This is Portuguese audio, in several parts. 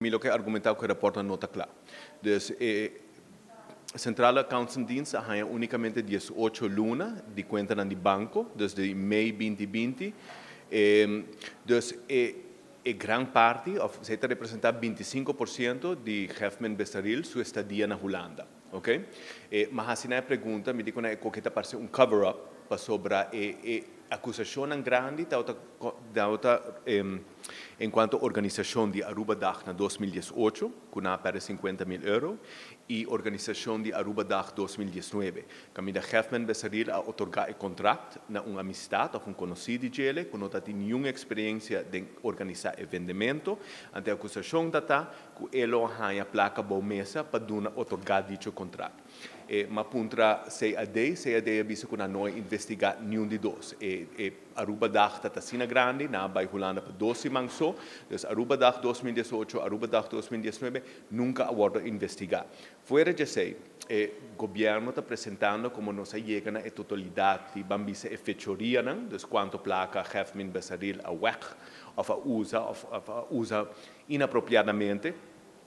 Lo que argumentava que o rapporto não está claro. Dus, a Centrale Accountantsdienst ha unicamente 18 lunas de conta no banco, desde mei 2020. Dus, gran parte, você está representando 25% de Hefman Bestaril, sua estadia na Holanda. Okay? Mas assim a pergunta, me digo que está parecendo cover-up sobre a acusação grande enquanto organização de Aruba Dag na 2018, com para 50 mil euros, e organização de Aruba Dag 2019. Camila Hefman Besaril a otorgar o contrato na uma amistade ou conhecido dele, que não tem nenhuma experiência de organizar o vendimento, ante a acusação data que ele ha a placa boa mesa para otorgar dicho contrato. Mas contra CAD avisa que não investigar nenhum de dois. Aruba Dag está sendo grande, na vai Holanda para 12 manso, então Aruba Dag 2018, Aruba Dag 2019 nunca aborda investigar. Fora de isso, o governo está apresentando como não se chega na totalidade de bambisa e fechoria, então quanto placa Hefman Besaril a weg, ou usa inapropriadamente.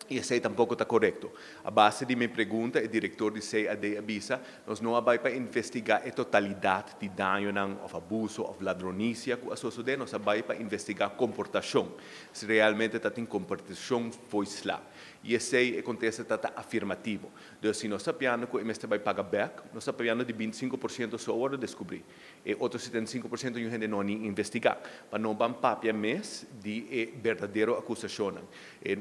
E isso tampouco está correto. A base de minha pergunta, o diretor de CAD avisa, nós não vamos para investigar a totalidade de dano, ou abuso, ou ladronícia que sucede, nós vamos para investigar a comportação. Se realmente está em comportação, foi lá. E isso acontece está afirmativo. Então, se nós sabemos que o MST vai pagar back, nós sabemos de 25% só agora descobrir. E outros 75% a gente não investigar. Mas não vamos para mês de verdadeira acusação.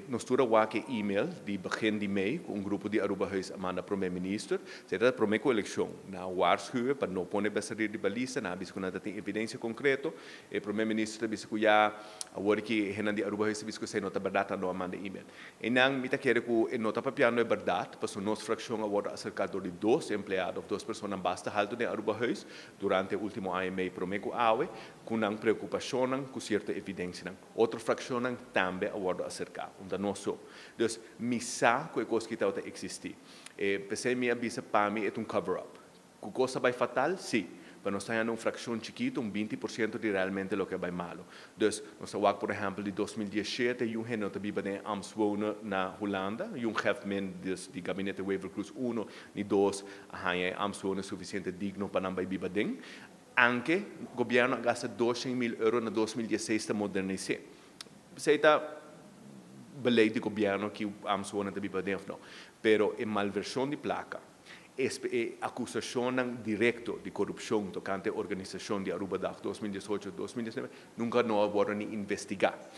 Nós temos que e-mail de begin de mei, com grupo de Aruba Huis manda para o primeiro-ministro, será para a eleição. Na waarschuwen, para não pôr Besaril de baliza, na bis que tem evidência concreta, o primeiro-ministro bis que já agora que Renan de Aruba Huis bis que sei nota verdade não manda e-mail. E não me quer que nota papiano é verdade, para nossa fração agora acerca de 2 empregados, 2 pessoas basta alto de Aruba Huis durante o último ano e meio para o aue, com uma preocupação, com certa evidência. Outra fração também agora acerca, onde não só. Dus missa que coisa que está a existir. Pensei me avisa para mim é cover-up. Que coisa vai fatal? Sim. Mas nós temos uma fração chiquita, 20% de realmente o que vai malo. Dus, nós temos, por exemplo, de 2017, um gente vive em Amsterdam, na Holanda, um Hefman de gabinete Wever Cruz 1 e 2, em Amsterdam suficiente digno para não viver dentro. Anche o governo gasta 200 mil euros na 2016 para modernizar. Você está beleid de governo que o Amsterdam também para dentro, pero a malversão de placa, a acusação direta de corrupção tocante à organização de Aruba Dag 2018-2019 nunca não agora nem investigar.